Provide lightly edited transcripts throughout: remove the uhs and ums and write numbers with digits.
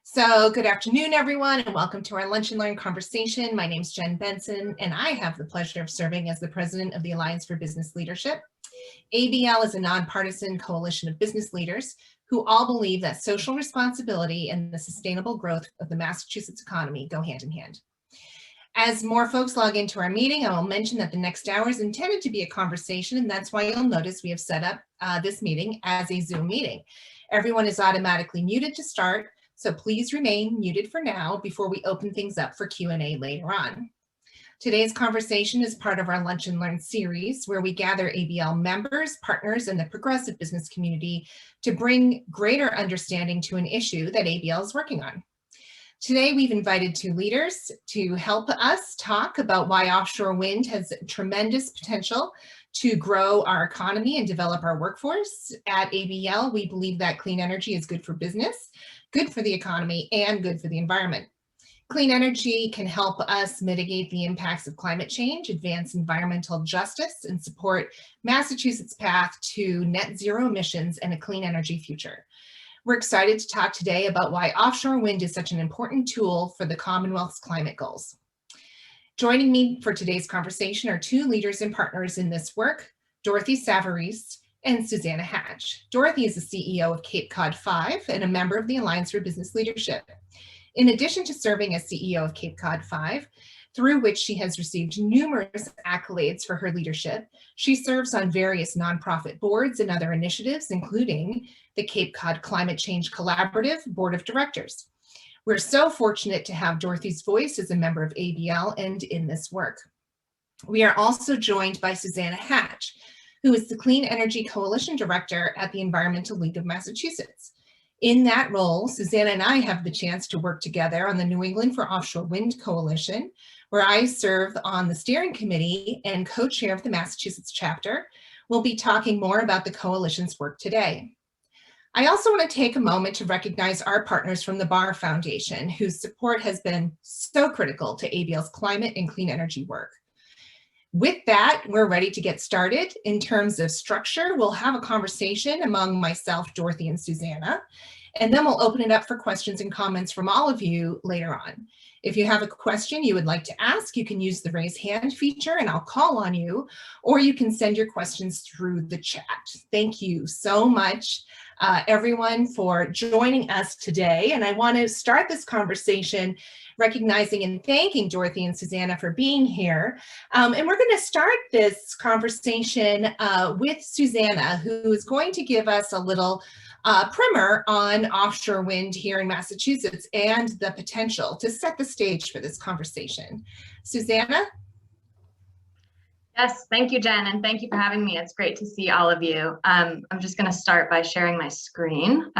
So good afternoon, everyone, and welcome to our Lunch and Learn conversation. My name is Jen Benson, and I have the pleasure of serving as the president of the Alliance for Business Leadership. ABL is a nonpartisan coalition of business leaders who all believe that social responsibility and the sustainable growth of the Massachusetts economy go hand in hand. As more folks log into our meeting, I will mention that the next hour is intended to be a conversation, and that's why you'll notice we have set up this meeting as a Zoom meeting. Everyone is automatically muted to start, so please remain muted for now before we open things up for Q&A later on. Today's conversation is part of our Lunch and Learn series, where we gather ABL members, partners, and the progressive business community to bring greater understanding to an issue that ABL is working on. Today, we've invited two leaders to help us talk about why offshore wind has tremendous potential to grow our economy and develop our workforce. At ABL, we believe that clean energy is good for business, good for the economy, and good for the environment. Clean energy can help us mitigate the impacts of climate change, advance environmental justice, and support Massachusetts' path to net zero emissions and a clean energy future. We're excited to talk today about why offshore wind is such an important tool for the Commonwealth's climate goals. Joining me for today's conversation are two leaders and partners in this work, Dorothy Savarese and Susannah Hatch. Dorothy is the CEO of Cape Cod 5 and a member of the Alliance for Business Leadership. In addition to serving as CEO of Cape Cod 5, through which she has received numerous accolades for her leadership, she serves on various nonprofit boards and other initiatives, including the Cape Cod Climate Change Collaborative Board of Directors. We're so fortunate to have Dorothy's voice as a member of ABL and in this work. We are also joined by Susannah Hatch, who is the Clean Energy Coalition Director at the Environmental League of Massachusetts. In that role, Susannah and I have the chance to work together on the New England for Offshore Wind Coalition, where I serve on the steering committee and co-chair of the Massachusetts chapter. We'll be talking more about the coalition's work today. I also want to take a moment to recognize our partners from the Barr Foundation, whose support has been so critical to ABL's climate and clean energy work. With that, we're ready to get started. In terms of structure, we'll have a conversation among myself, Dorothy, and Susannah, and then we'll open it up for questions and comments from all of you later on. If you have a question you would like to ask, you can use the raise hand feature and I'll call on you, or you can send your questions through the chat. Thank you so much, everyone, for joining us today. And I want to start this conversation recognizing and thanking Dorothy and Susannah for being here. And we're going to start this conversation with Susannah, who is going to give us a little primer on offshore wind here in Massachusetts and the potential to set the stage for this conversation. Susannah? Yes, thank you, Jen, and thank you for having me. It's great to see all of you. I'm just going to start by sharing my screen.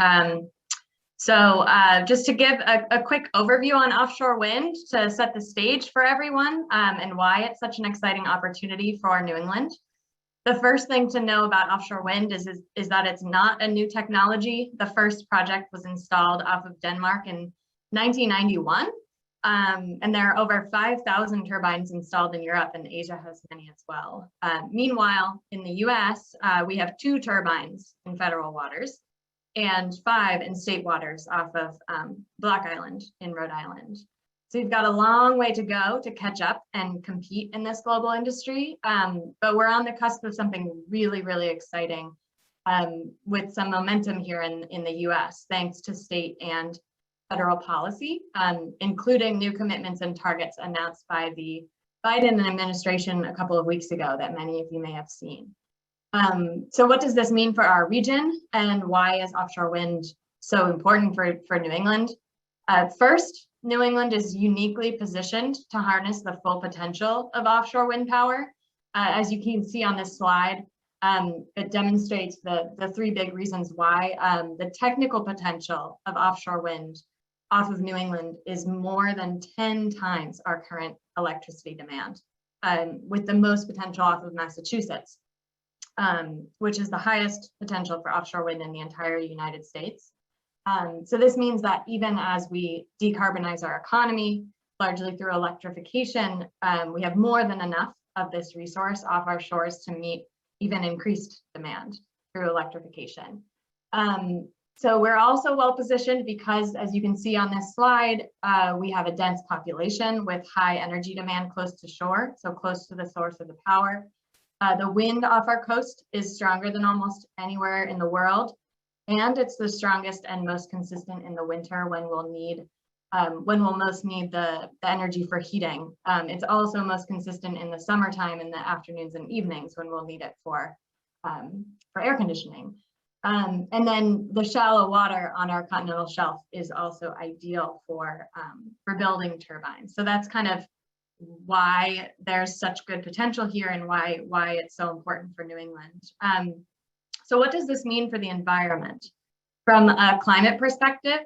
Just to give a quick overview on offshore wind to set the stage for everyone and why it's such an exciting opportunity for New England. The first thing to know about offshore wind is that it's not a new technology. The first project was installed off of Denmark in 1991. And there are over 5,000 turbines installed in Europe, and Asia has many as well. Meanwhile, in the US, we have 2 turbines in federal waters and 5 in state waters off of Block Island in Rhode Island. So we've got a long way to go to catch up and compete in this global industry, but we're on the cusp of something really, really exciting with some momentum here in the US, thanks to state and federal policy, including new commitments and targets announced by the Biden administration a couple of weeks ago that many of you may have seen. So what does this mean for our region, and why is offshore wind so important for New England? First, New England is uniquely positioned to harness the full potential of offshore wind power. As you can see on this slide, it demonstrates the 3 big reasons why. The technical potential of offshore wind off of New England is more than 10 times our current electricity demand, with the most potential off of Massachusetts, which is the highest potential for offshore wind in the entire United States. So this means that even as we decarbonize our economy, largely through electrification, we have more than enough of this resource off our shores to meet even increased demand through electrification. So we're also well positioned because, as you can see on this slide, we have a dense population with high energy demand close to shore, so close to the source of the power. The wind off our coast is stronger than almost anywhere in the world, and it's the strongest and most consistent in the winter when we'll most need the energy for heating. It's also most consistent in the summertime in the afternoons and evenings when we'll need it for air conditioning. And then the shallow water on our continental shelf is also ideal for building turbines. So that's kind of why there's such good potential here and why it's so important for New England. So what does this mean for the environment? From a climate perspective,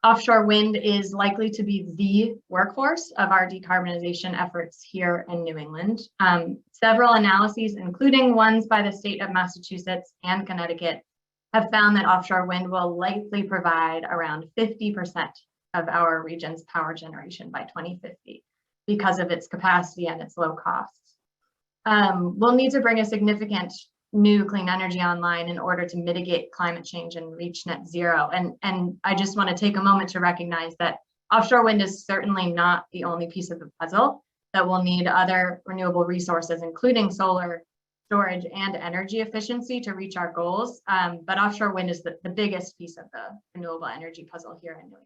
offshore wind is likely to be the workhorse of our decarbonization efforts here in New England. Several analyses, including ones by the state of Massachusetts and Connecticut, have found that offshore wind will likely provide around 50% of our region's power generation by 2050 because of its capacity and its low costs. We'll need to bring a significant new clean energy online in order to mitigate climate change and reach net zero. And I just want to take a moment to recognize that offshore wind is certainly not the only piece of the puzzle, that we'll need other renewable resources, including solar, storage, and energy efficiency to reach our goals. But offshore wind is the biggest piece of the renewable energy puzzle here in New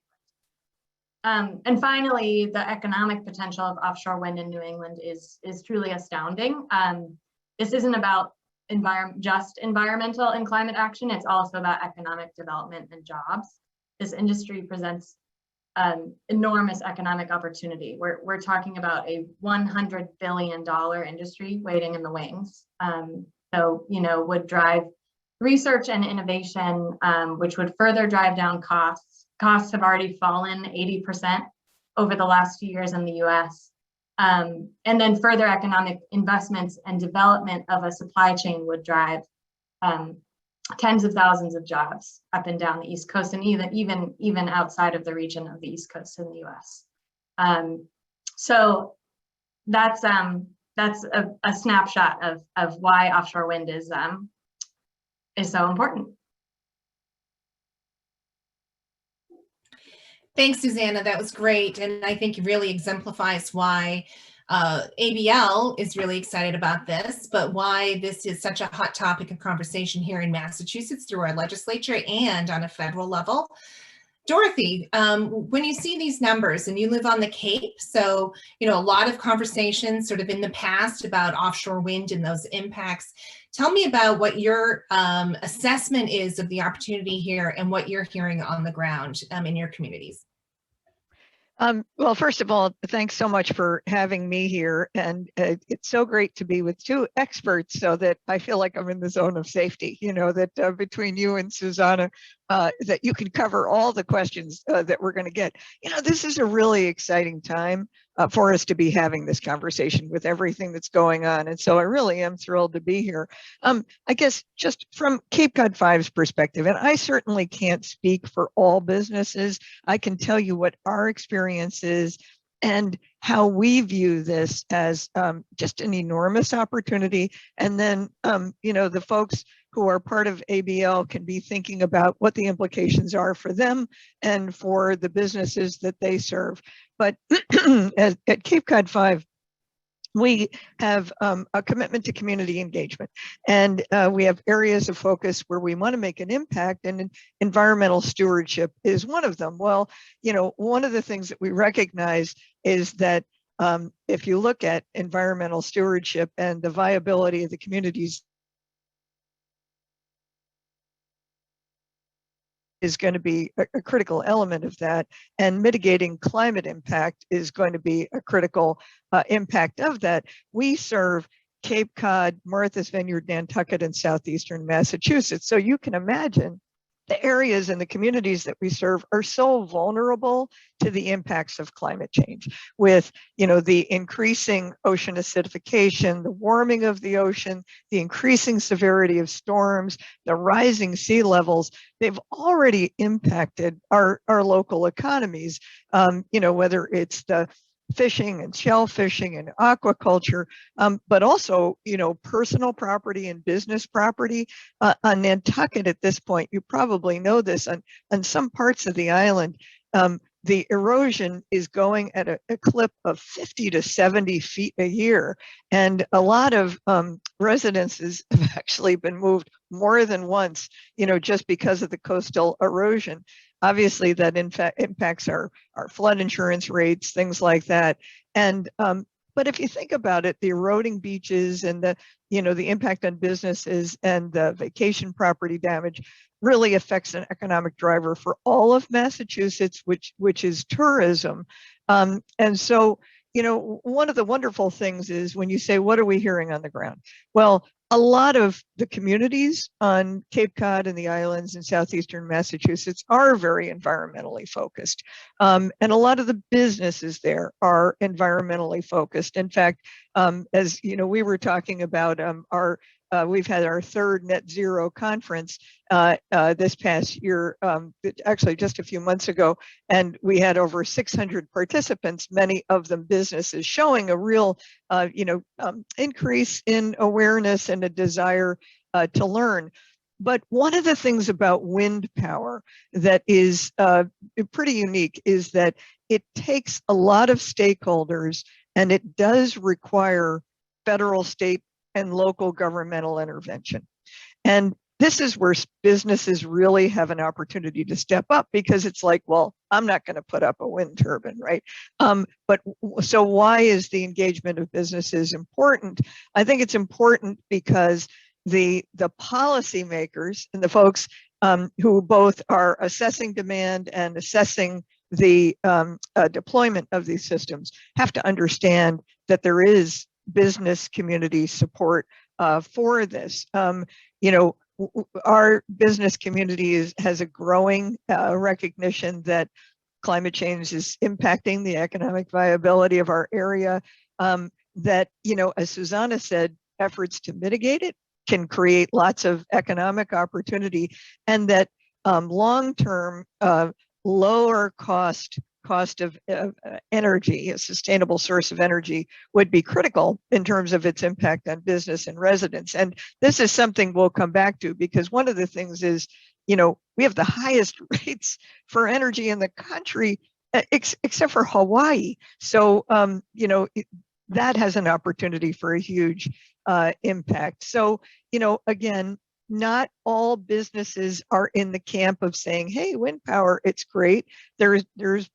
England. And finally, the economic potential of offshore wind in New England is truly astounding. This isn't about just environmental and climate action, it's also about economic development and jobs. This industry presents enormous economic opportunity. We're talking about a $100 billion industry waiting in the wings. So, would drive research and innovation, which would further drive down costs. Costs have already fallen 80% over the last few years in the US. And then further economic investments and development of a supply chain would drive tens of thousands of jobs up and down the East Coast, and even outside of the region of the East Coast in the US. So that's a snapshot of why offshore wind is so important. Thanks, Susannah. That was great. And I think it really exemplifies why ABL is really excited about this, but why this is such a hot topic of conversation here in Massachusetts through our legislature and on a federal level. Dorothy, when you see these numbers, and you live on the Cape, so a lot of conversations sort of in the past about offshore wind and those impacts. Tell me about what your assessment is of the opportunity here and what you're hearing on the ground in your communities. Well, first of all, thanks so much for having me here. And it's so great to be with two experts so that I feel like I'm in the zone of safety, that between you and Susannah, that you can cover all the questions that we're going to get. This is a really exciting time for us to be having this conversation with everything that's going on. And so I really am thrilled to be here. I guess just from Cape Cod 5's perspective, and I certainly can't speak for all businesses, I can tell you what our experience is and how we view this as just an enormous opportunity. And then, the folks who are part of ABL can be thinking about what the implications are for them and for the businesses that they serve. But at Cape Cod 5, we have a commitment to community engagement, and we have areas of focus where we want to make an impact, and environmental stewardship is one of them. Well, one of the things that we recognize is that if you look at environmental stewardship and the viability of the communities is going to be a critical element of that, and mitigating climate impact is going to be a critical impact of that. We serve Cape Cod, Martha's Vineyard, Nantucket, and southeastern Massachusetts. So you can imagine the areas and the communities that we serve are so vulnerable to the impacts of climate change, with the increasing ocean acidification, the warming of the ocean, the increasing severity of storms, the rising sea levels. They've already impacted our local economies, whether it's the fishing and shellfishing and aquaculture, but also, personal property and business property. On Nantucket at this point, you probably know this, on some parts of the island, the erosion is going at a clip of 50 to 70 feet a year. And a lot of residences have actually been moved more than once, just because of the coastal erosion. Obviously, that in fact impacts our flood insurance rates, things like that. And but if you think about it, the eroding beaches and the impact on businesses and the vacation property damage really affects an economic driver for all of Massachusetts, which is tourism. And so, one of the wonderful things is when you say, what are we hearing on the ground? Well, a lot of the communities on Cape Cod and the islands in southeastern Massachusetts are very environmentally focused. And a lot of the businesses there are environmentally focused. In fact, as we were talking about we've had our third net zero conference this past year, actually just a few months ago, and we had over 600 participants, many of them businesses, showing a real increase in awareness and a desire to learn. But one of the things about wind power that is pretty unique is that it takes a lot of stakeholders, and it does require federal, state, and local governmental intervention. And this is where businesses really have an opportunity to step up, because it's like, well, I'm not going to put up a wind turbine, right? But so why is the engagement of businesses important? I think it's important because the policymakers and the folks who both are assessing demand and assessing the deployment of these systems have to understand that there is business community support for this. Our business community has a growing recognition that climate change is impacting the economic viability of our area. That, as Susannah said, efforts to mitigate it can create lots of economic opportunity, and that long-term lower cost of energy, a sustainable source of energy, would be critical in terms of its impact on business and residents. And this is something we'll come back to, because one of the things is, we have the highest rates for energy in the country, except for Hawaii. So, that has an opportunity for a huge impact. So, again, not all businesses are in the camp of saying, hey, wind power, it's great. There's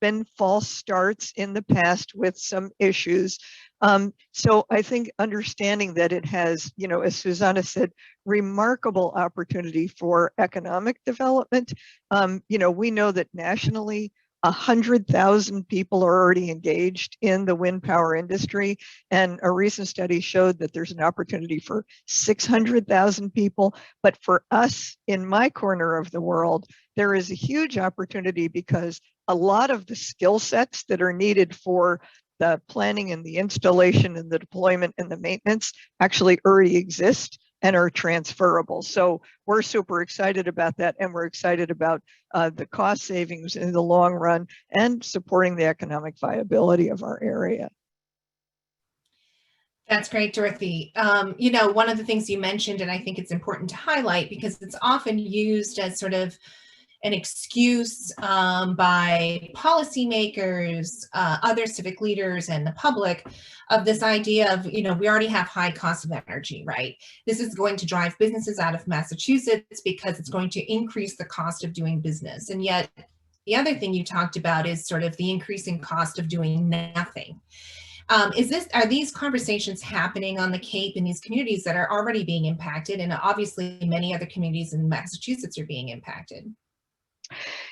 been false starts in the past with some issues. So I think understanding that it has, as Susannah said, remarkable opportunity for economic development. We know that nationally, 100,000 people are already engaged in the wind power industry. And a recent study showed that there's an opportunity for 600,000 people. But for us in my corner of the world, there is a huge opportunity, because a lot of the skill sets that are needed for the planning and the installation and the deployment and the maintenance actually already exist and are transferable. So we're super excited about that, and we're excited about the cost savings in the long run and supporting the economic viability of our area. That's great, Dorothy. One of the things you mentioned, and I think it's important to highlight, because it's often used as sort of an excuse by policymakers, other civic leaders, and the public, of this idea of, we already have high costs of energy, right? This is going to drive businesses out of Massachusetts because it's going to increase the cost of doing business. And yet, the other thing you talked about is sort of the increasing cost of doing nothing. Are these conversations happening on the Cape in these communities that are already being impacted? And obviously many other communities in Massachusetts are being impacted.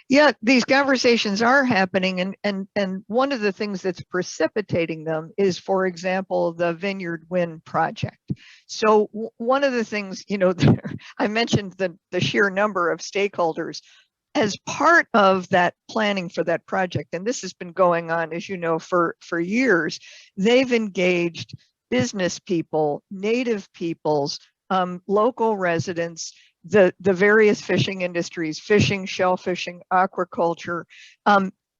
Yeah, these conversations are happening, and one of the things that's precipitating them is, for example, the Vineyard Wind project. So one of the things, I mentioned the sheer number of stakeholders as part of that planning for that project, and this has been going on, as you know, for years. They've engaged business people, native peoples, local residents, the various fishing industries, fishing, shellfishing, aquaculture,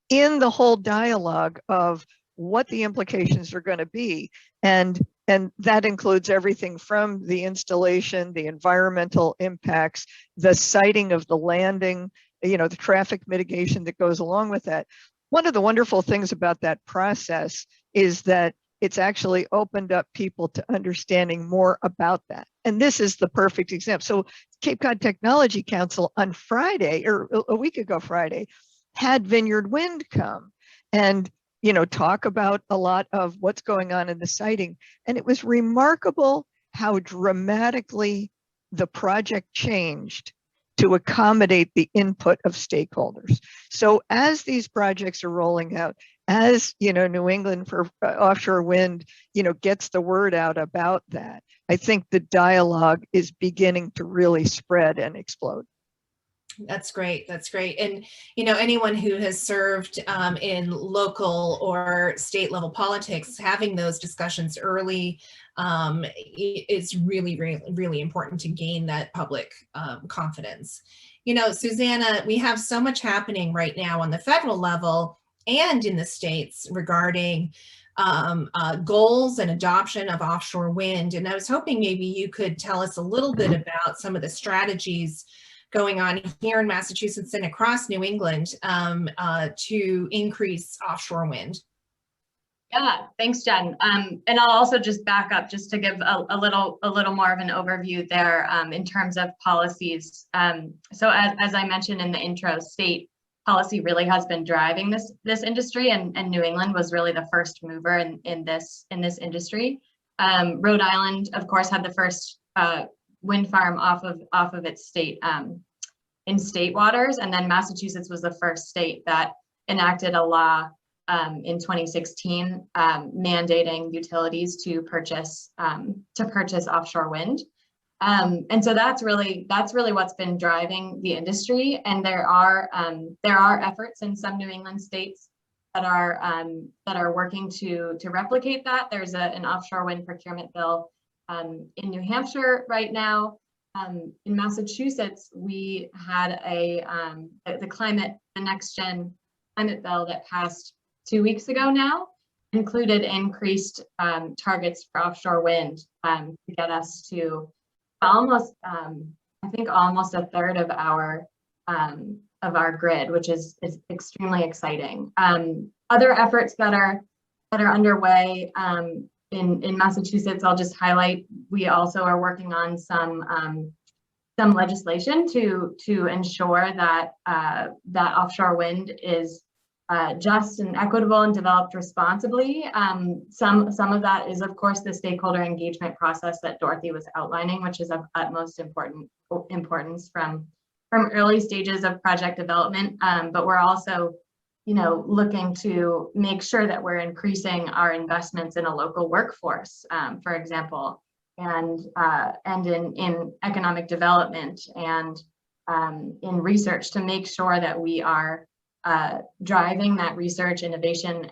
in the whole dialogue of what the implications are going to be. And that includes everything from the installation, the environmental impacts, the siting of the landing, you know, the traffic mitigation that goes along with that. One of the wonderful things about that process is that it's actually opened up people to understanding more about that. And this is the perfect example. So Cape Cod Technology Council on Friday, or a week ago Friday, had Vineyard Wind come and, you know, talk about a lot of what's going on in the siting. And it was remarkable how dramatically the project changed to accommodate the input of stakeholders. So as these projects are rolling out, as, you know, New England for offshore wind, you know, gets the word out about that, I think the dialogue is beginning to really spread and explode. That's great. That's great. And, you know, anyone who has served in local or state level politics, having those discussions early is really, really, really important to gain that public confidence. You know, Susannah, we have so much happening right now on the federal level and in the states regarding goals and adoption of offshore wind. And I was hoping maybe you could tell us a little bit about some of the strategies going on here in Massachusetts and across New England to increase offshore wind. Yeah, thanks, Jen. And I'll also just back up just to give a little more of an overview there in terms of policies. So as I mentioned in the intro, state policy really has been driving this industry, and New England was really the first mover in this industry. Rhode Island, of course, had the first wind farm off of its state in state waters, and then Massachusetts was the first state that enacted a law in 2016 mandating utilities to purchase offshore wind, and so that's really what's been driving the industry. And there are efforts in some New England states that are working to replicate that. There's an offshore wind procurement bill in New Hampshire right now. In Massachusetts, we had the Next Gen climate bill that passed 2 weeks ago now, included increased targets for offshore wind to get us to almost, I think almost a third of our grid, which is extremely exciting. Other efforts that are underway in Massachusetts, I'll just highlight, we also are working on some legislation to ensure that that offshore wind is just and equitable and developed responsibly. Some of that is, of course, the stakeholder engagement process that Dorothy was outlining, which is of utmost importance from early stages of project development. But we're also, you know, looking to make sure that we're increasing our investments in a local workforce, for example, and in economic development and in research, to make sure that we are driving that research, innovation,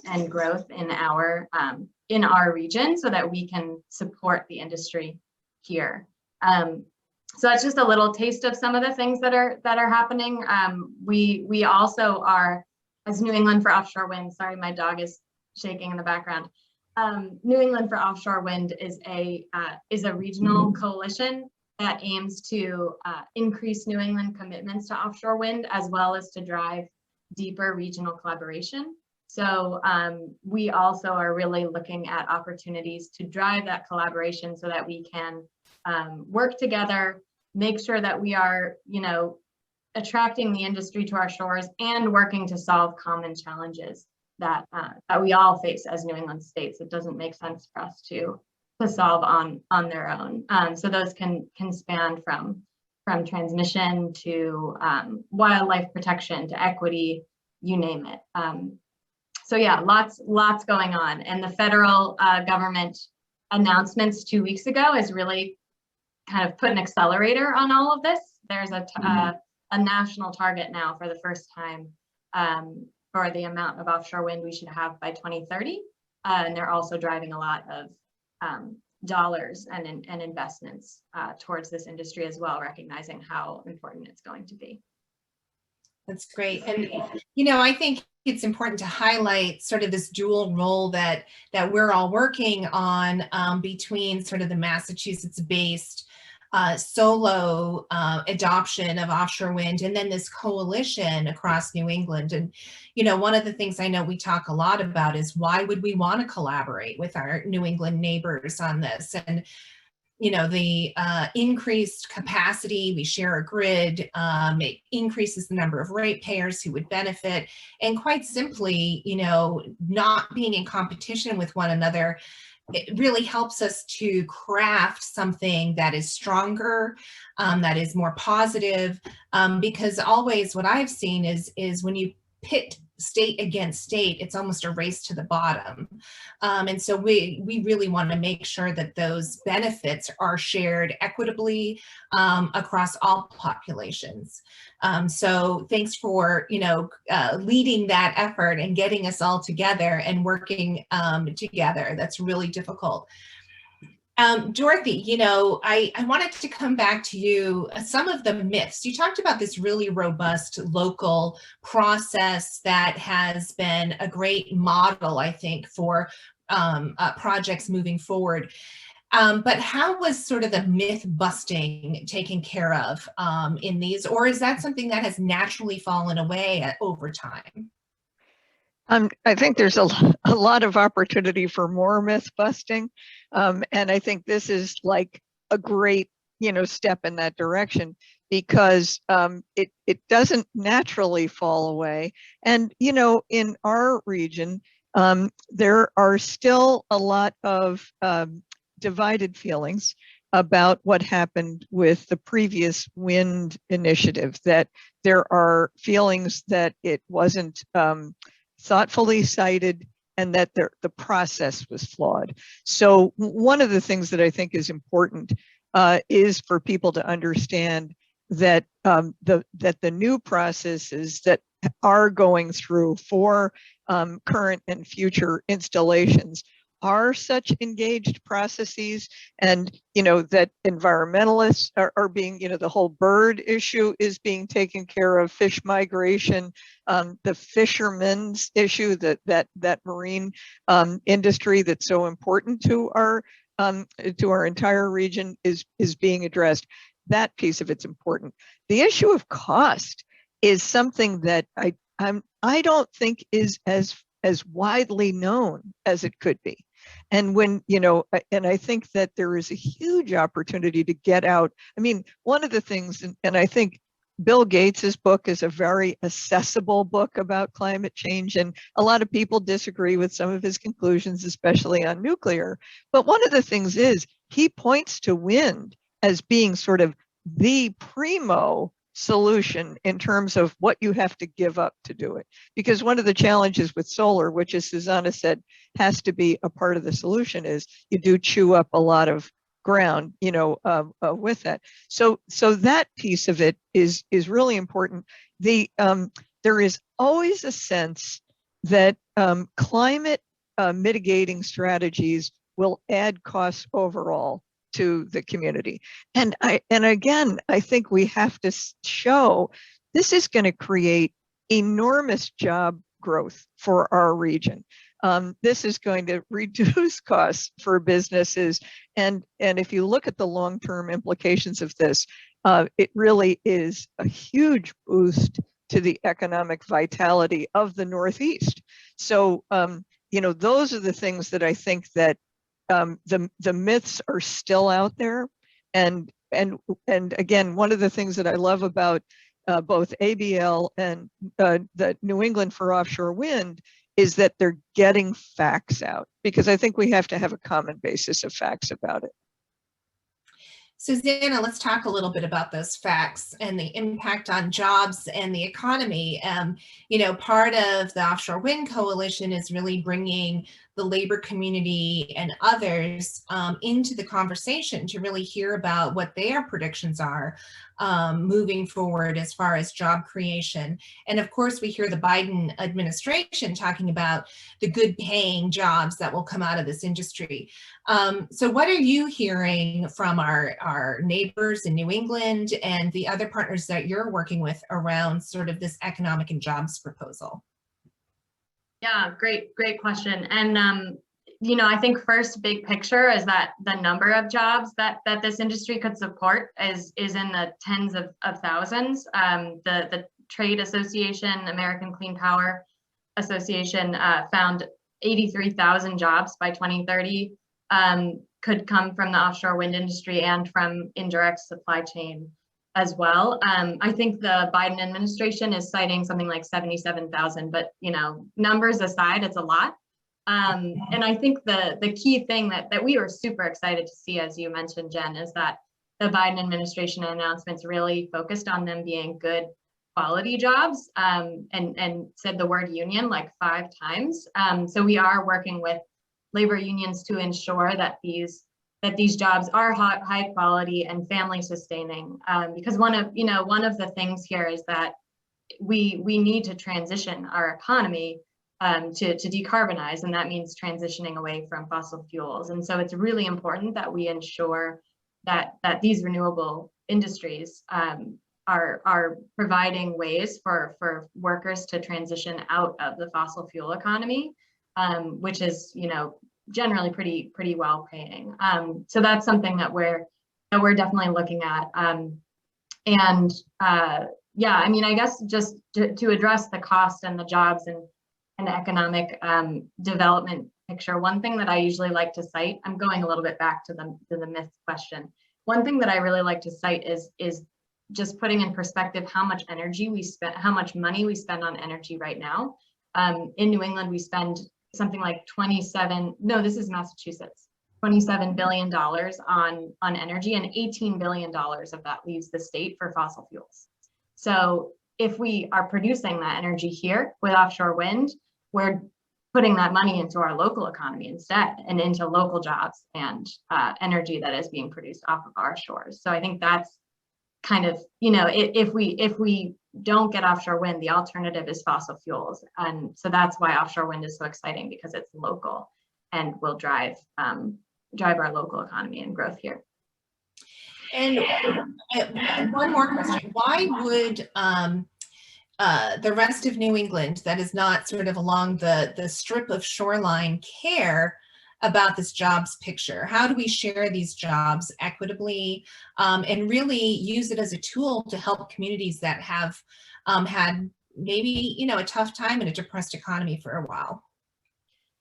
and growth in our region, so that we can support the industry here. So that's just a little taste of some of the things that are happening. We also are, as New England for Offshore Wind. Sorry, my dog is shaking in the background. New England for Offshore Wind is a regional coalition that aims to increase New England commitments to offshore wind, as well as to drive deeper regional collaboration. So we also are really looking at opportunities to drive that collaboration so that we can work together, make sure that we are, you know, attracting the industry to our shores and working to solve common challenges that we all face as New England states. It doesn't make sense for us to solve on their own. So those can span from transmission to wildlife protection to equity, you name it. So yeah, lots going on. And the federal government announcements 2 weeks ago is really kind of put an accelerator on all of this. There's a national target now for the first time for the amount of offshore wind we should have by 2030. And they're also driving a lot of dollars and investments towards this industry as well, recognizing how important it's going to be. That's great. And, I think it's important to highlight sort of this dual role that we're all working on between sort of the Massachusetts-based solo adoption of offshore wind and then this coalition across New England. And, one of the things I know we talk a lot about is why would we want to collaborate with our New England neighbors on this? And the increased capacity, we share a grid, it increases the number of ratepayers who would benefit. And quite simply, not being in competition with one another, it really helps us to craft something that is stronger, that is more positive, because always what I've seen is when you pit state against state, it's almost a race to the bottom. And so we really want to make sure that those benefits are shared equitably across all populations. So thanks for, leading that effort and getting us all together and working together. That's really difficult. Dorothy, I wanted to come back to you. Some of the myths, you talked about this really robust local process that has been a great model, I think, for projects moving forward. But how was sort of the myth busting taken care of in these, or is that something that has naturally fallen away over time? I think there's a lot of opportunity for more myth busting. And I think this is like a great, step in that direction because it doesn't naturally fall away. And, in our region, there are still a lot of divided feelings about what happened with the previous wind initiative, that there are feelings that it wasn't thoughtfully cited and that the process was flawed. So one of the things that I think is important is for people to understand that that the new processes that are going through for current and future installations are such engaged processes, and that environmentalists are being, the whole bird issue is being taken care of, fish migration, the fishermen's issue, that marine industry that's so important to our entire region is being addressed. That piece of it's important. The issue of cost is something that I don't think is as widely known as it could be. And when, and I think that there is a huge opportunity to get out. I mean, one of the things, and I think Bill Gates's book is a very accessible book about climate change, and a lot of people disagree with some of his conclusions, especially on nuclear. But one of the things is he points to wind as being sort of the primo solution in terms of what you have to give up to do it. Because one of the challenges with solar, which as Susannah said, has to be a part of the solution, is you do chew up a lot of ground, with that. So that piece of it is really important. There is always a sense that climate mitigating strategies will add costs overall to the community. And again, I think we have to show this is going to create enormous job growth for our region. This is going to reduce costs for businesses. And if you look at the long-term implications of this, it really is a huge boost to the economic vitality of the Northeast. So, those are the things that I think that the myths are still out there, and again, one of the things that I love about both ABL and the New England for offshore wind is that they're getting facts out, because I think we have to have a common basis of facts about it. Susannah, let's talk a little bit about those facts and the impact on jobs and the economy. Part of the Offshore Wind Coalition is really bringing the labor community and others into the conversation to really hear about what their predictions are moving forward as far as job creation. And of course, we hear the Biden administration talking about the good paying jobs that will come out of this industry. So what are you hearing from our neighbors in New England and the other partners that you're working with around sort of this economic and jobs proposal? Yeah, great question. And you know, I think first big picture is that the number of jobs that this industry could support is in the tens of thousands. The Trade Association, American Clean Power Association, found 83,000 jobs by 2030 could come from the offshore wind industry and from indirect supply chain as well. I think the Biden administration is citing something like 77,000, but you know, numbers aside, it's a lot. And I think the key thing that we were super excited to see, as you mentioned, Jen, is that the Biden administration announcements really focused on them being good quality jobs, and said the word union like 5 times. So we are working with labor unions to ensure that these jobs are high quality and family sustaining, because one of the things here is that we need to transition our economy to decarbonize, and that means transitioning away from fossil fuels. And so it's really important that we ensure that these renewable industries are providing ways for workers to transition out of the fossil fuel economy, which is, you know, generally pretty well paying. So that's something that we're definitely looking at. Yeah, I mean, I guess just to address the cost and the jobs and economic development picture, one thing that I usually like to cite, I'm going a little bit back to the myth question. One thing that I really like to cite is just putting in perspective how much energy we spend, how much money we spend on energy right now. In New England, we spend something like this is Massachusetts, $27 billion on energy, and $18 billion of that leaves the state for fossil fuels. So if we are producing that energy here with offshore wind, we're putting that money into our local economy instead, and into local jobs and energy that is being produced off of our shores. So I think that's kind of, you know, if we don't get offshore wind, the alternative is fossil fuels. And so that's why offshore wind is so exciting, because it's local and will drive our local economy and growth here. And one more question: why would the rest of New England that is not sort of along the strip of shoreline care about this jobs picture? How do we share these jobs equitably and really use it as a tool to help communities that have had maybe, you know, a tough time in a depressed economy for a while?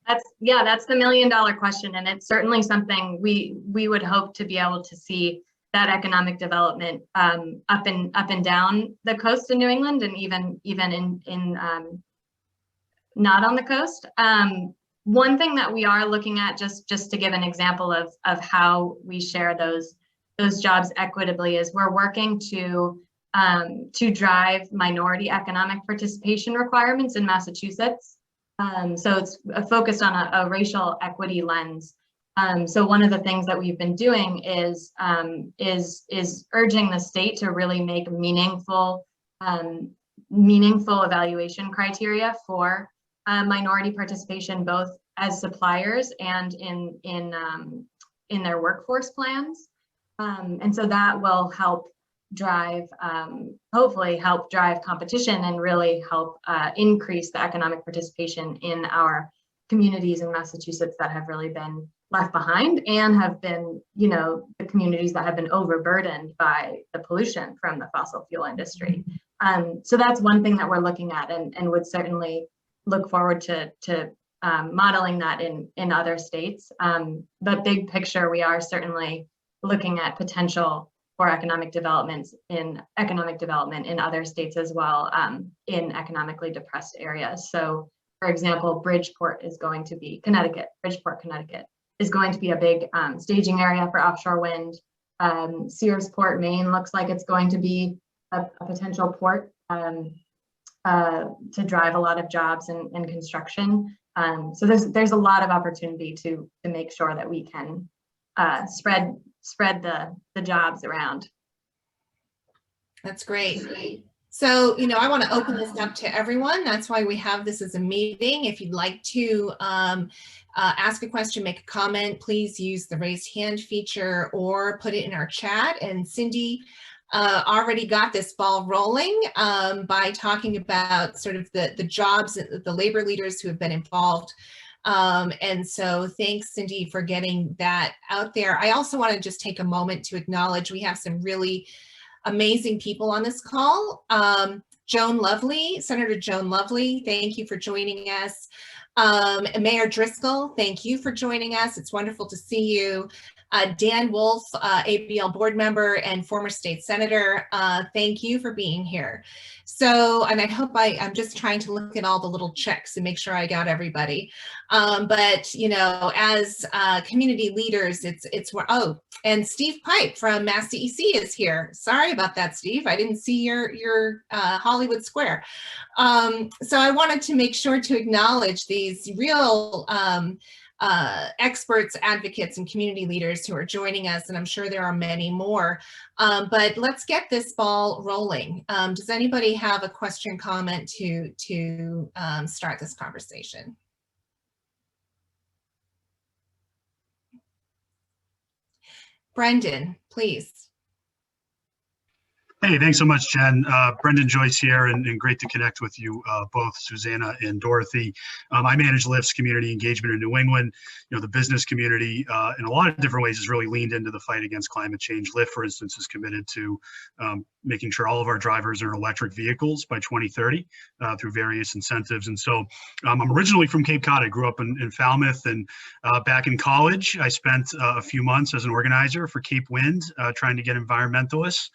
That's the $1 million question, and it's certainly something we would hope to be able to see that economic development up and down the coast in New England, and even in not on the coast. One thing that we are looking at, just to give an example of how we share those jobs equitably, is we're working to drive minority economic participation requirements in Massachusetts. So it's focused on a racial equity lens. So one of the things that we've been doing is urging the state to really make meaningful evaluation criteria for minority participation, both as suppliers and in their workforce plans. And so that will help drive, hopefully help drive competition and really help increase the economic participation in our communities in Massachusetts that have really been left behind, and have been, you know, the communities that have been overburdened by the pollution from the fossil fuel industry. So that's one thing that we're looking at, and would certainly look forward to modeling that in other states. But big picture, we are certainly looking at potential for economic development in other states as well, in economically depressed areas. So, for example, Bridgeport, Connecticut is going to be a big staging area for offshore wind. Searsport, Maine looks like it's going to be a potential port. to drive a lot of jobs in construction. So there's a lot of opportunity to make sure that we can spread the jobs around. That's great. So, I want to open this up to everyone. That's why we have this as a meeting. If you'd like to ask a question, make a comment, please use the raised hand feature or put it in our chat. And Cindy already got this ball rolling by talking about sort of the jobs, the labor leaders who have been involved. And so thanks, Cindy, for getting that out there. I also want to just take a moment to acknowledge we have some really amazing people on this call. Joan Lovely, Senator Joan Lovely, thank you for joining us. Mayor Driscoll, thank you for joining us. It's wonderful to see you. Dan Wolf, ABL board member and former state senator, thank you for being here. So, and I hope I'm just trying to look at all the little checks and make sure I got everybody. But, as community leaders, oh, and Steve Pipe from Mass DEC is here. Sorry about that, Steve. I didn't see your Hollywood Square. So I wanted to make sure to acknowledge these real experts, advocates, and community leaders who are joining us, and I'm sure there are many more. But let's get this ball rolling. Does anybody have a question, comment to start this conversation? Brendan, please. Hey, thanks so much, Jen. Brendan Joyce here, and great to connect with you both, Susannah and Dorothy. I manage LIFT's community engagement in New England. The business community in a lot of different ways has really leaned into the fight against climate change. LIFT, for instance, is committed to making sure all of our drivers are electric vehicles by 2030 through various incentives. And so I'm originally from Cape Cod. I grew up in Falmouth, and back in college, I spent a few months as an organizer for Cape Wind, trying to get environmentalists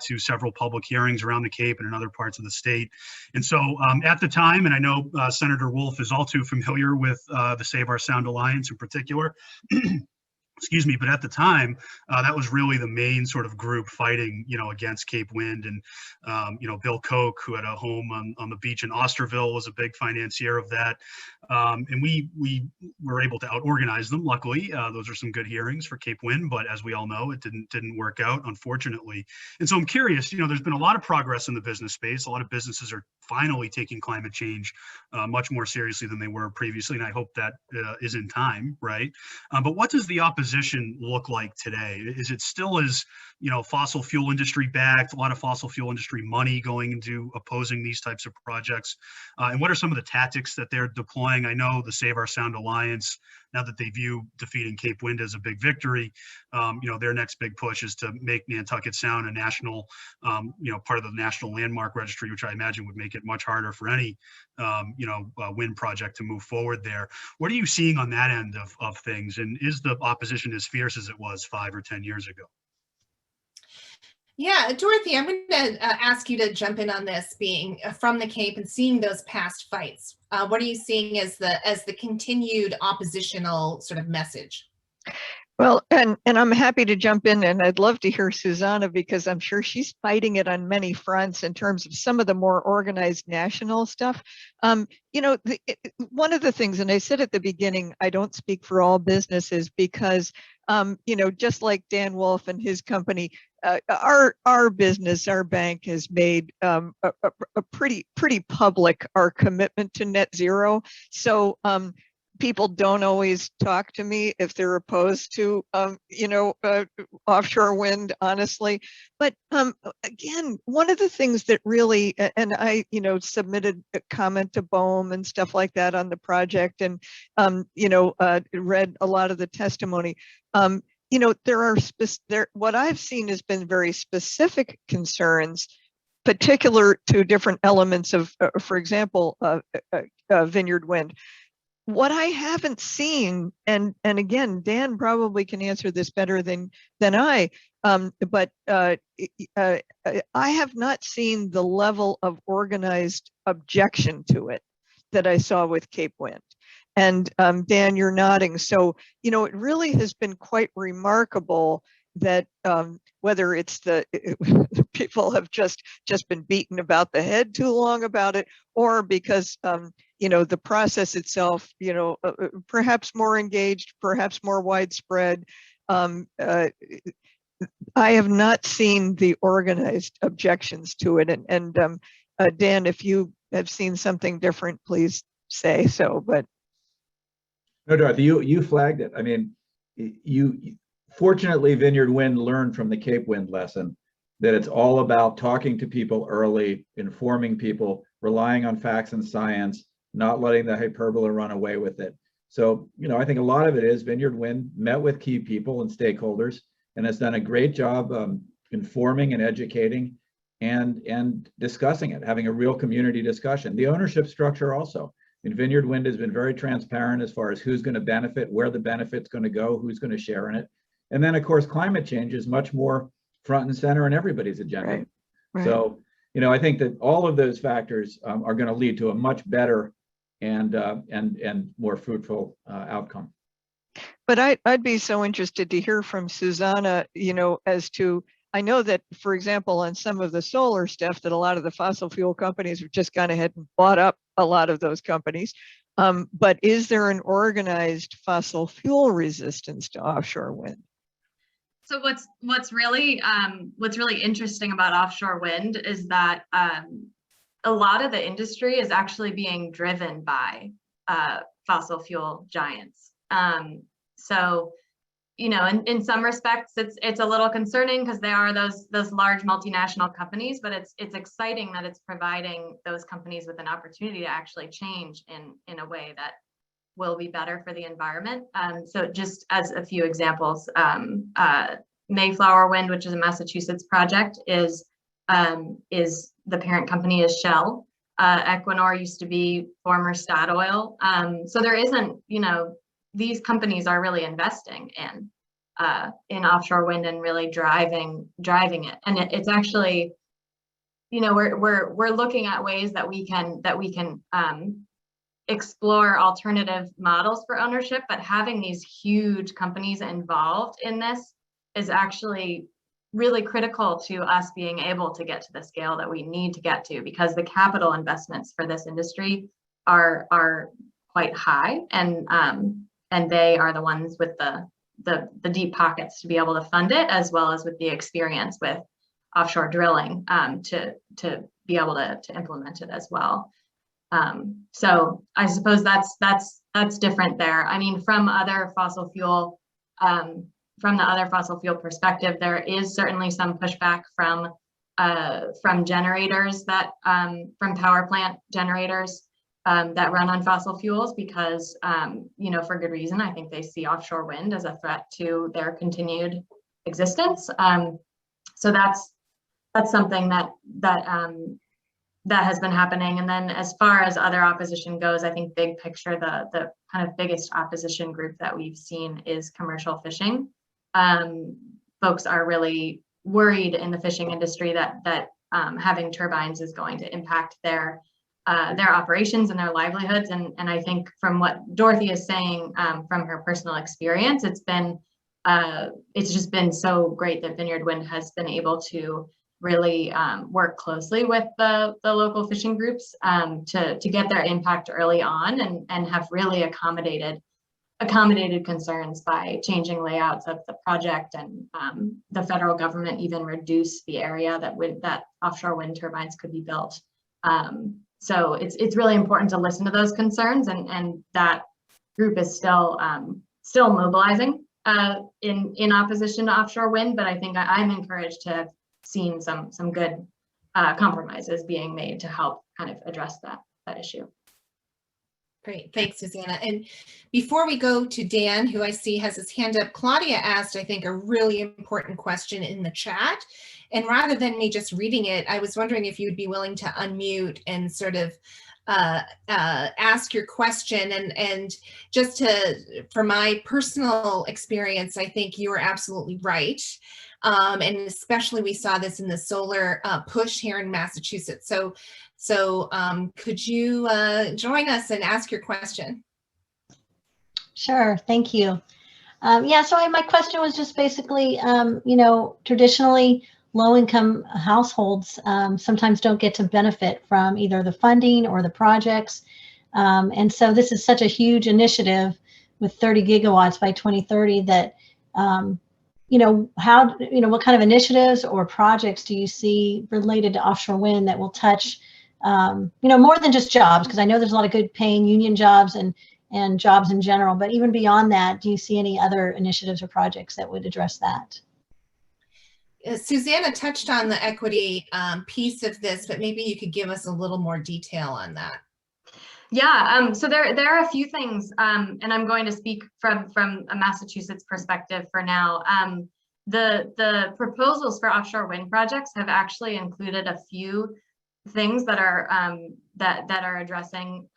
to several public hearings around the Cape and in other parts of the state. And so at the time, and I know Senator Wolf is all too familiar with the Save Our Sound Alliance in particular, excuse me, but at the time, that was really the main sort of group fighting, against Cape Wind. And, Bill Koch, who had a home on the beach in Osterville, was a big financier of that. And we were able to out-organize them, luckily. Those are some good hearings for Cape Wind, but as we all know, it didn't work out, unfortunately. And so I'm curious, there's been a lot of progress in the business space. A lot of businesses are finally taking climate change much more seriously than they were previously, and I hope that is in time, right? But what does the opposition look like today? Is it still as, fossil fuel industry backed, a lot of fossil fuel industry money going into opposing these types of projects? And what are some of the tactics that they're deploying? I know the Save Our Sound Alliance, now that they view defeating Cape Wind as a big victory, their next big push is to make Nantucket Sound a national, part of the National Landmark Registry, which I imagine would make it much harder for any, wind project to move forward there. What are you seeing on that end of things? And is the opposition as fierce as it was 5 or 10 years ago? Yeah, Dorothy, I'm going to ask you to jump in on this, being from the Cape and seeing those past fights. What are you seeing as the continued oppositional sort of message? Well, and I'm happy to jump in, and I'd love to hear Susannah, because I'm sure she's fighting it on many fronts in terms of some of the more organized national stuff. One of the things, and I said at the beginning, I don't speak for all businesses because, just like Dan Wolf and his company, our business, our bank has made a pretty public our commitment to net zero. So people don't always talk to me if they're opposed to, offshore wind, honestly. But again, one of the things that really, and I, submitted a comment to BOEM and stuff like that on the project, and, read a lot of the testimony. What I've seen has been very specific concerns, particular to different elements of, for example, vineyard wind. What I haven't seen, and again, Dan probably can answer this better than I, but I have not seen the level of organized objection to it that I saw with Cape Wind. And Dan, you're nodding. So, it really has been quite remarkable that whether it's the people have just been beaten about the head too long about it, or because the process itself, perhaps more engaged, perhaps more widespread. I have not seen the organized objections to it, and Dan, if you have seen something different, please say so. But no, Dorothy, you flagged it. I mean, fortunately, Vineyard Wind learned from the Cape Wind lesson that it's all about talking to people early, informing people, relying on facts and science, not letting the hyperbole run away with it. So, I think a lot of it is Vineyard Wind met with key people and stakeholders and has done a great job informing and educating and discussing it, having a real community discussion. The ownership structure also. And Vineyard Wind has been very transparent as far as who's going to benefit, where the benefit's going to go, who's going to share in it. And then, of course, climate change is much more front and center in everybody's agenda. Right. Right. So, I think that all of those factors are going to lead to a much better and more fruitful outcome. But I'd be so interested to hear from Susannah, as to, I know that, for example, on some of the solar stuff, that a lot of the fossil fuel companies have just gone ahead and bought up a lot of those companies. But is there an organized fossil fuel resistance to offshore wind? So what's really interesting about offshore wind is that a lot of the industry is actually being driven by fossil fuel giants. So, in some respects, it's a little concerning because they are those large multinational companies, but it's exciting that it's providing those companies with an opportunity to actually change in a way that will be better for the environment. So just as a few examples, Mayflower Wind, which is a Massachusetts project, is the parent company is Shell. Equinor used to be former Statoil. So there isn't, these companies are really investing in offshore wind and really driving it. And it's actually, we're looking at ways that we can explore alternative models for ownership, but having these huge companies involved in this is actually really critical to us being able to get to the scale that we need to get to, because the capital investments for this industry are quite high, and they are the ones with the deep pockets to be able to fund it, as well as with the experience with offshore drilling to be able to implement it as well. So I suppose that's different there. I mean, from the other fossil fuel perspective, there is certainly some pushback from generators from power plant generators that run on fossil fuels, because for good reason. I think they see offshore wind as a threat to their continued existence. So that's something that has been happening. And then as far as other opposition goes, I think big picture, the kind of biggest opposition group that we've seen is commercial fishing. Folks are really worried in the fishing industry that having turbines is going to impact their operations and their livelihoods. And I think from what Dorothy is saying, from her personal experience, it's just been so great that Vineyard Wind has been able to really work closely with the local fishing groups to get their impact early on, and have really accommodated concerns by changing layouts of the project, and the federal government even reduced the area that offshore wind turbines could be built. So it's really important to listen to those concerns, and that group is still mobilizing in opposition to offshore wind. But I think I'm encouraged to have seen some good compromises being made to help kind of address that issue. Great, thanks, Susannah. And before we go to Dan, who I see has his hand up, Claudia asked, I think, a really important question in the chat. And rather than me just reading it, I was wondering if you'd be willing to unmute and sort of ask your question. And just for my personal experience, I think you are absolutely right. And especially we saw this in the solar push here in Massachusetts. So could you join us and ask your question? Sure, thank you. Yeah, so my question was just basically, traditionally low-income households sometimes don't get to benefit from either the funding or the projects. And so this is such a huge initiative with 30 gigawatts by 2030 that, what kind of initiatives or projects do you see related to offshore wind that will touch, more than just jobs? Because I know there's a lot of good paying union jobs and jobs in general, but even beyond that, do you see any other initiatives or projects that would address that? Susannah touched on the equity piece of this, but maybe you could give us a little more detail on that. Yeah, so there are a few things, and I'm going to speak from a Massachusetts perspective for now. The proposals for offshore wind projects have actually included a few things that are that are addressing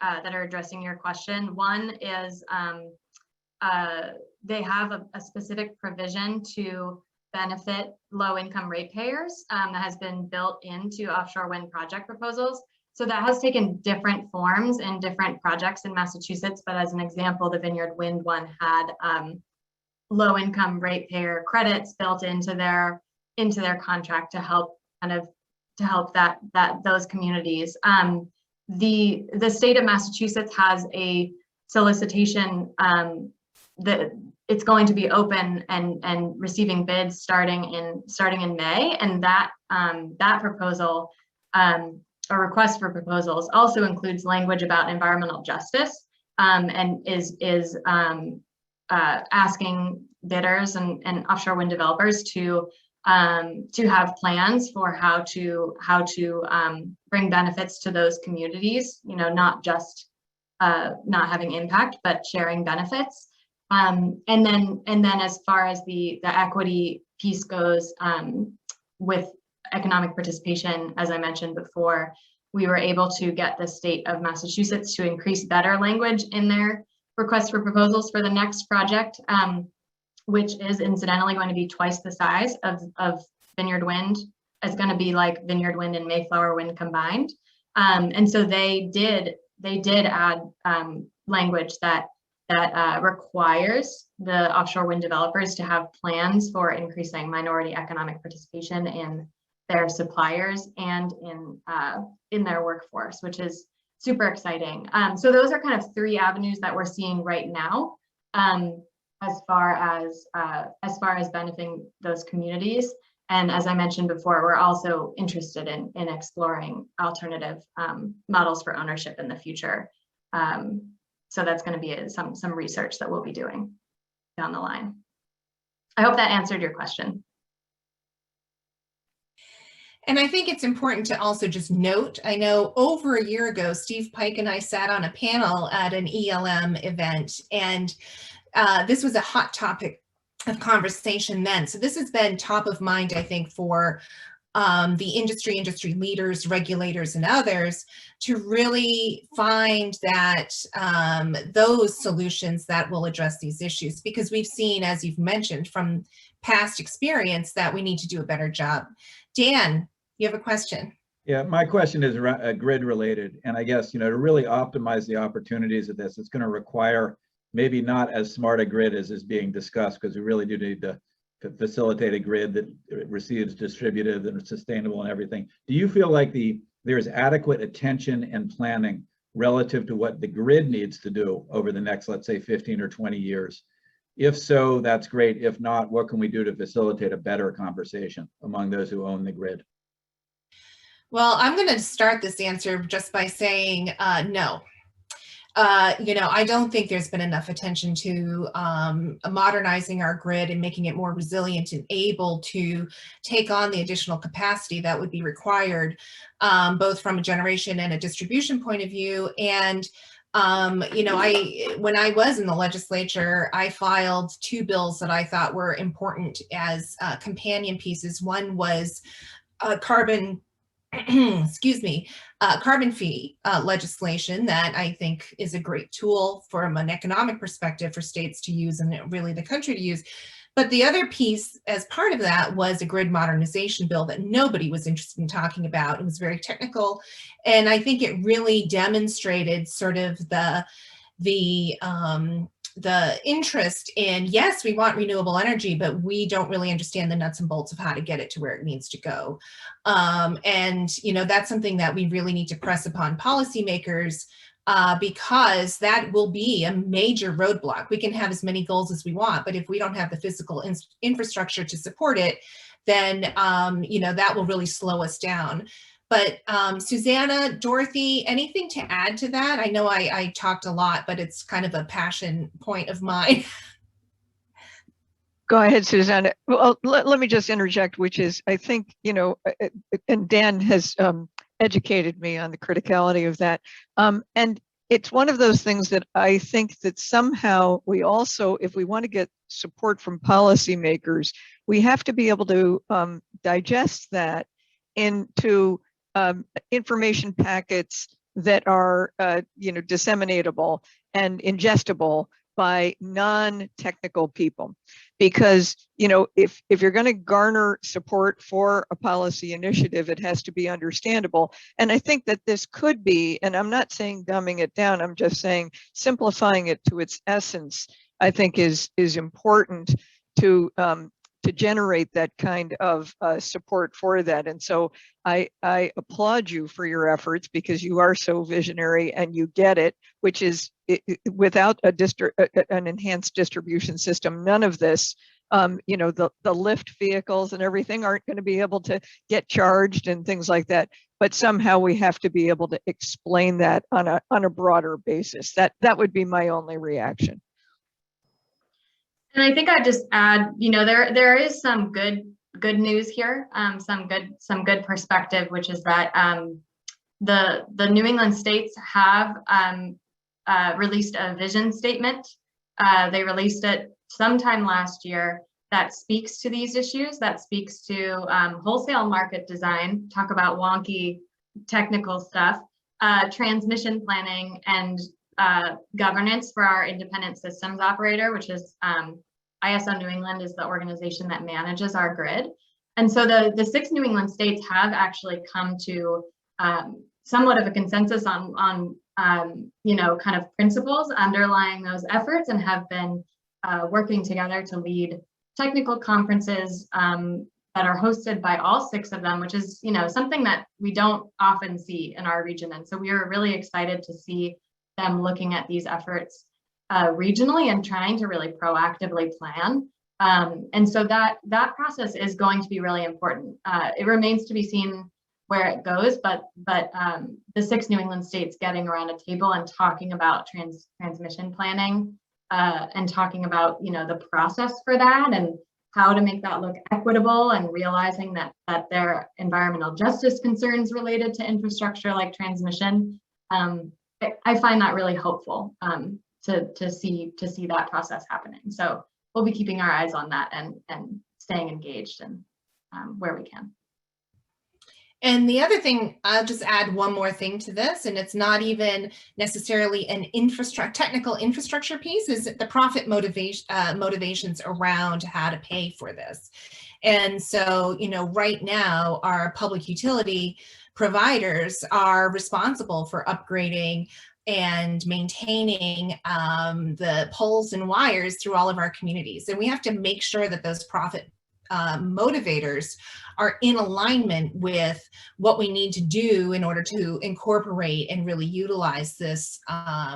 your question. One is they have a specific provision to benefit low-income ratepayers that has been built into offshore wind project proposals. So that has taken different forms in different projects in Massachusetts. But as an example, the Vineyard Wind one had low-income ratepayer credits built into their contract to help those communities. The state of Massachusetts has a solicitation that it's going to be open and receiving bids starting in May, and that proposal, a request for proposals, also includes language about environmental justice, and is asking bidders and offshore wind developers to have plans for how to bring benefits to those communities. Not just not having impact, but sharing benefits. And then as far as the equity piece goes, with economic participation, as I mentioned before, we were able to get the state of Massachusetts to increase better language in their request for proposals for the next project, which is incidentally going to be twice the size of Vineyard Wind. It's going to be like Vineyard Wind and Mayflower Wind combined. And so they did add language that requires the offshore wind developers to have plans for increasing minority economic participation in their suppliers and in their workforce, which is super exciting. So those are kind of three avenues that we're seeing right now, as far as benefiting those communities. And as I mentioned before, we're also interested in exploring alternative models for ownership in the future. So that's going to be some research that we'll be doing down the line. I hope that answered your question. And I think it's important to also just note, I know over a year ago, Steve Pike and I sat on a panel at an ELM event, and this was a hot topic of conversation then. So this has been top of mind, I think, for the industry leaders, regulators, and others to really find that those solutions that will address these issues, because we've seen, as you've mentioned, from past experience, that we need to do a better job. Dan, you have a question? Yeah, my question is grid related. And I guess, to really optimize the opportunities of this, it's going to require maybe not as smart a grid as is being discussed, because we really do need to facilitate a grid that receives distributed and sustainable and everything. Do you feel like there's adequate attention and planning relative to what the grid needs to do over the next, let's say, 15 or 20 years? If so, that's great. If not, what can we do to facilitate a better conversation among those who own the grid? Well, I'm going to start this answer just by saying no. I don't think there's been enough attention to modernizing our grid and making it more resilient and able to take on the additional capacity that would be required, both from a generation and a distribution point of view. And when I was in the legislature, I filed two bills that I thought were important as companion pieces. One was carbon fee legislation that I think is a great tool from an economic perspective for states to use and really the country to use. But the other piece as part of that was a grid modernization bill that nobody was interested in talking about. It was very technical, and I think it really demonstrated sort of the the interest in, yes, we want renewable energy, but we don't really understand the nuts and bolts of how to get it to where it needs to go. And, you know, that's something that we really need to press upon policymakers, because that will be a major roadblock. We can have as many goals as we want, but if we don't have the physical infrastructure to support it, then, you know, that will really slow us down. But Susannah, Dorothy, anything to add to that? I know I talked a lot, but it's kind of a passion point of mine. Go ahead, Susannah. Well, let me just interject, which is, I think, you know, and Dan has educated me on the criticality of that. And it's one of those things that I think that somehow we also, if we want to get support from policymakers, we have to be able to digest that into information packets that are, you know, disseminatable and ingestible by non-technical people. Because, you know, if you're going to garner support for a policy initiative, it has to be understandable. And I think that this could be, and I'm not saying dumbing it down, I'm just saying simplifying it to its essence, I think is important to generate that kind of support for that. And so I applaud you for your efforts, because you are so visionary and you get it, which is without an enhanced distribution system, none of this, you know, the lift vehicles and everything aren't going to be able to get charged and things like that. But somehow we have to be able to explain that on a broader basis. That would be my only reaction. And I think I'd just add, you know, there is some good news here, some good perspective, which is that the New England states have released a vision statement. They released it sometime last year that speaks to these issues, that speaks to wholesale market design, talk about wonky technical stuff, transmission planning, and governance for our independent systems operator, which is ISO New England is the organization that manages our grid. And so the 6 New England states have actually come to somewhat of a consensus on you know, kind of principles underlying those efforts, and have been working together to lead technical conferences that are hosted by all 6 of them, which is, you know, something that we don't often see in our region. And so we are really excited to see them looking at these efforts regionally and trying to really proactively plan. And so that process is going to be really important. It remains to be seen where it goes, but the 6 New England states getting around a table and talking about transmission planning and talking about, you know, the process for that and how to make that look equitable, and realizing that there are environmental justice concerns related to infrastructure like transmission. I find that really hopeful to see that process happening. So we'll be keeping our eyes on that and staying engaged and where we can. And the other thing, I'll just add one more thing to this, and it's not even necessarily an technical infrastructure piece, is the profit motivations around how to pay for this. And so, you know, right now, our public utility providers are responsible for upgrading and maintaining the poles and wires through all of our communities. And we have to make sure that those profit motivators are in alignment with what we need to do in order to incorporate and really utilize this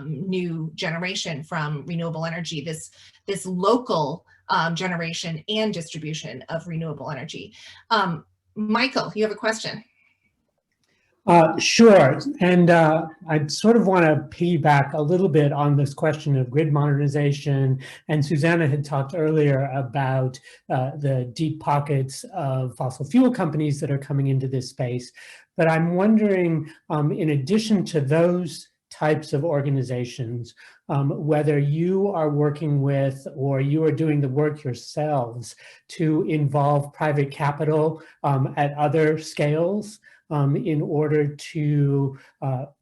new generation from renewable energy, this local generation and distribution of renewable energy. Michael, you have a question? Sure. And I sort of want to piggyback a little bit on this question of grid modernization. And Susannah had talked earlier about the deep pockets of fossil fuel companies that are coming into this space. But I'm wondering, in addition to those types of organizations, whether you are working with or you are doing the work yourselves to involve private capital at other scales, in order to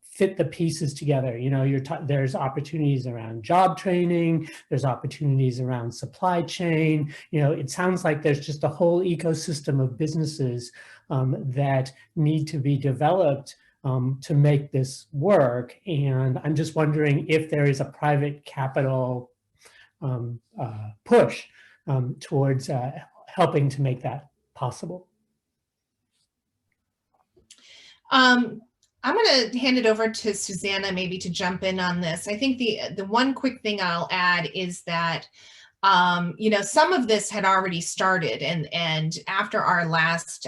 fit the pieces together. You know, there's opportunities around job training, there's opportunities around supply chain. You know, it sounds like there's just a whole ecosystem of businesses that need to be developed to make this work. And I'm just wondering if there is a private capital push towards helping to make that possible. I'm going to hand it over to Susannah maybe to jump in on this. I think the one quick thing I'll add is that some of this had already started, and after our last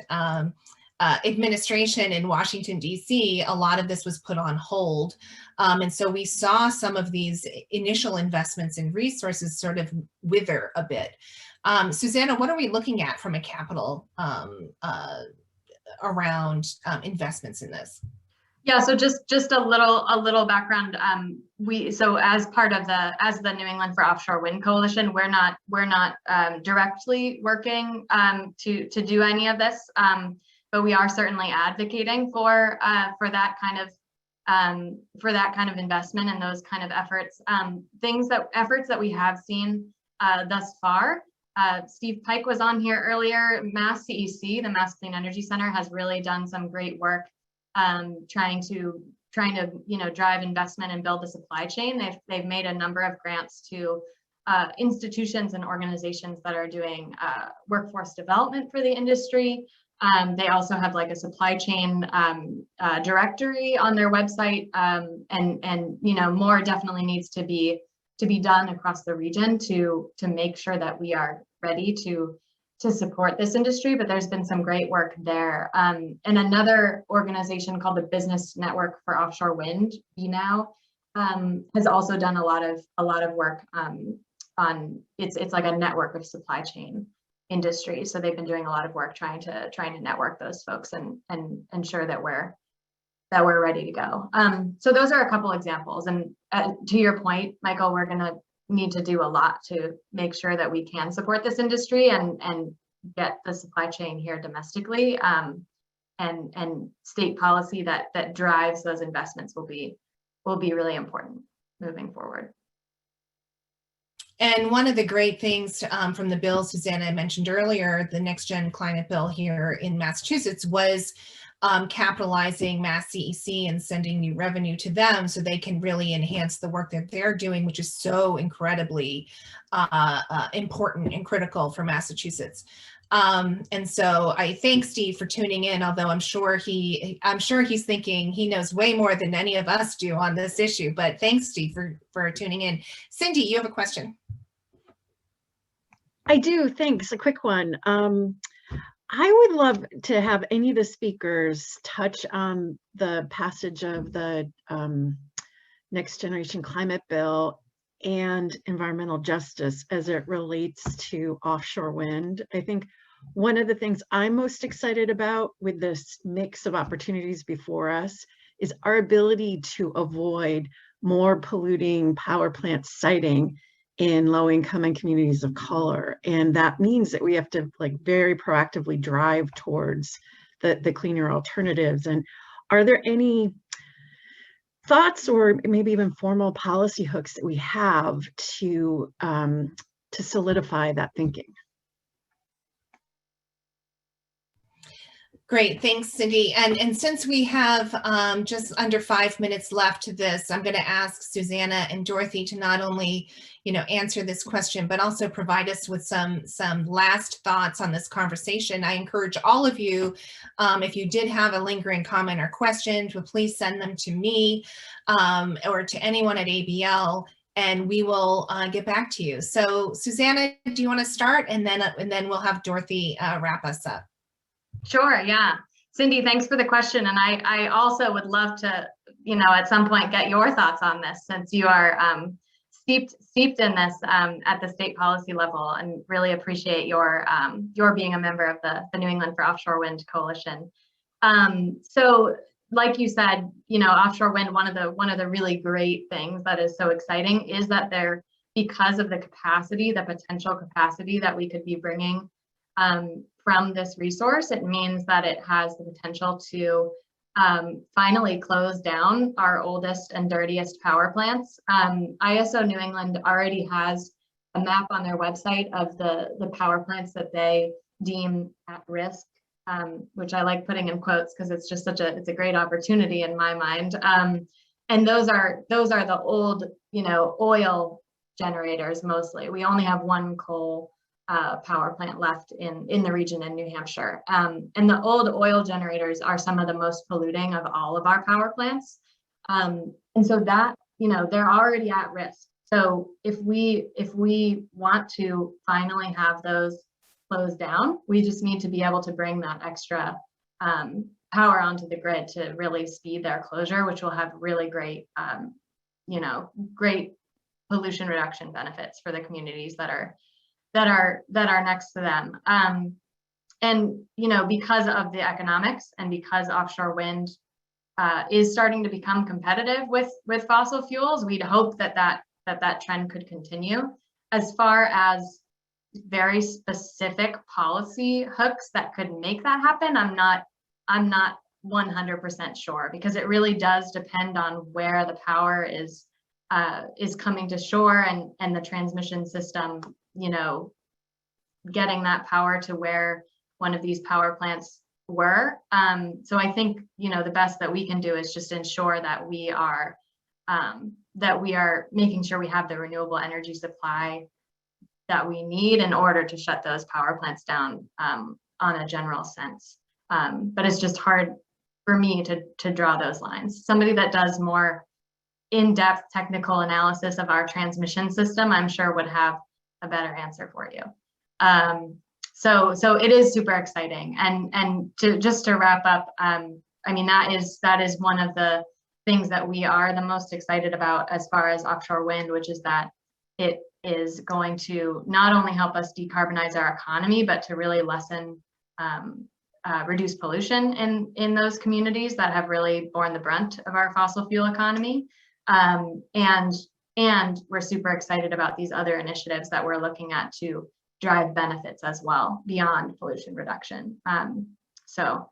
administration in Washington, D.C., a lot of this was put on hold. And so we saw some of these initial investments in resources sort of wither a bit. Susannah, what are we looking at from a capital around investments in this? Yeah, so just a little background. So as part of the New England for Offshore Wind Coalition, we're not directly working to do any of this, but we are certainly advocating for that kind of investment and those kind of efforts. Efforts that we have seen thus far. Steve Pike was on here earlier. Mass CEC, the Mass Clean Energy Center, has really done some great work trying to drive investment and build the supply chain. They've made a number of grants to institutions and organizations that are doing workforce development for the industry. They also have like a supply chain directory on their website, and more definitely needs to be done across the region to make sure that we are ready to support this industry. But there's been some great work there. And another organization called the Business Network for Offshore Wind, BNOW, has also done a lot of work on it's like a network of supply chain industry. So they've been doing a lot of work trying to network those folks and ensure that we're ready to go. So those are a couple examples. And to your point, Michael, we're gonna need to do a lot to make sure that we can support this industry and get the supply chain here domestically, and state policy that drives those investments will be really important moving forward. And one of the great things from the bill Susannah mentioned earlier, the Next Gen Climate Bill here in Massachusetts, was capitalizing Mass CEC and sending new revenue to them so they can really enhance the work that they're doing, which is so incredibly important and critical for Massachusetts. And so I thank Steve for tuning in, although I'm sure he's thinking he knows way more than any of us do on this issue. But thanks, Steve, for tuning in. Cindy, you have a question. I do, thanks. A quick one. I would love to have any of the speakers touch on the passage of the Next Generation Climate Bill and environmental justice as it relates to offshore wind. I think one of the things I'm most excited about with this mix of opportunities before us is our ability to avoid more polluting power plant siting in low-income and communities of color. And that means that we have to very proactively drive towards the cleaner alternatives. And are there any thoughts or maybe even formal policy hooks that we have to solidify that thinking? Great, thanks, Cindy. And since we have just under 5 minutes left to this, I'm going to ask Susannah and Dorothy to not only, answer this question, but also provide us with some last thoughts on this conversation. I encourage all of you, if you did have a lingering comment or question, to please send them to me or to anyone at ABL, and we will get back to you. So, Susannah, do you want to start, and then we'll have Dorothy wrap us up. Sure, yeah. Cindy, thanks for the question. And I also would love to, at some point get your thoughts on this, since you are steeped in this at the state policy level, and really appreciate your being a member of the New England for Offshore Wind Coalition. So like you said, offshore wind, one of the really great things that is so exciting is that because of the potential capacity that we could be bringing from this resource, it means that it has the potential to finally close down our oldest and dirtiest power plants. ISO New England already has a map on their website of the power plants that they deem at risk, which I like putting in quotes because it's just it's a great opportunity in my mind. And those are the old, oil generators mostly. We only have one coal power plant left in the region in New Hampshire. And the old oil generators are some of the most polluting of all of our power plants. And so that, they're already at risk. So if we want to finally have those closed down, we just need to be able to bring that extra power onto the grid to really speed their closure, which will have really great, great pollution reduction benefits for the communities that are next to them. And because of the economics and because offshore wind is starting to become competitive with fossil fuels, we'd hope that trend could continue. As far as very specific policy hooks that could make that happen, I'm not 100% sure, because it really does depend on where the power is coming to shore and the transmission system, getting that power to where one of these power plants were. So I think, the best that we can do is just ensure that we are making sure we have the renewable energy supply that we need in order to shut those power plants down on a general sense. But it's just hard for me to draw those lines. Somebody that does more in-depth technical analysis of our transmission system, I'm sure would have a better answer for you. So it is super exciting. And to wrap up, that is one of the things that we are the most excited about as far as offshore wind, which is that it is going to not only help us decarbonize our economy, but to really lessen, reduce pollution in those communities that have really borne the brunt of our fossil fuel economy. And we're super excited about these other initiatives that we're looking at to drive benefits as well beyond pollution reduction. So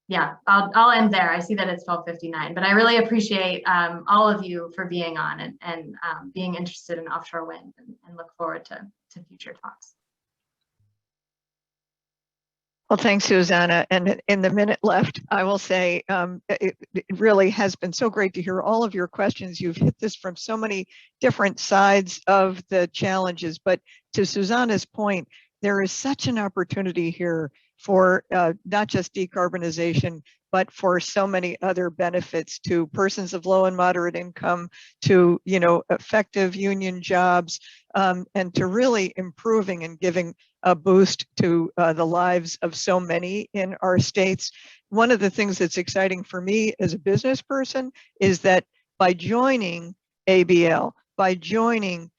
yeah, I'll end there. I see that it's 12:59, but I really appreciate all of you for being on and being interested in offshore wind, and look forward to future talks. Well, thanks, Susannah. And in the minute left, I will say it really has been so great to hear all of your questions. You've hit this from so many different sides of the challenges. But to Susannah's point, there is such an opportunity here for not just decarbonization, but for so many other benefits to persons of low and moderate income, to effective union jobs, and to really improving and giving a boost to the lives of so many in our states. One of the things that's exciting for me as a business person is that by joining ABL, by joining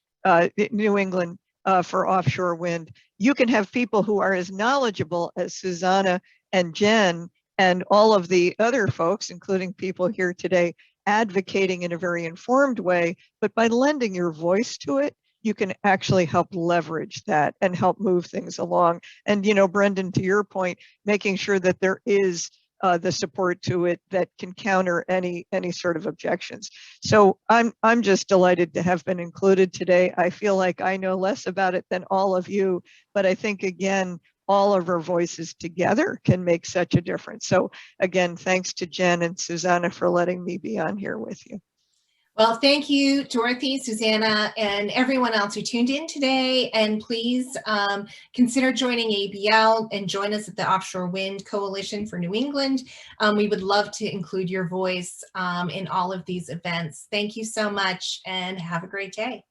New England for offshore wind, you can have people who are as knowledgeable as Susannah and Jen and all of the other folks, including people here today, advocating in a very informed way. But by lending your voice to it, you can actually help leverage that and help move things along. And, Brendan, to your point, making sure that there is the support to it that can counter any sort of objections. So I'm just delighted to have been included today. I feel like I know less about it than all of you, but I think, again, all of our voices together can make such a difference. So again, thanks to Jen and Susannah for letting me be on here with you. Well, thank you, Dorothy, Susannah, and everyone else who tuned in today. And please consider joining ABL and join us at the Offshore Wind Coalition for New England. We would love to include your voice in all of these events. Thank you so much and have a great day.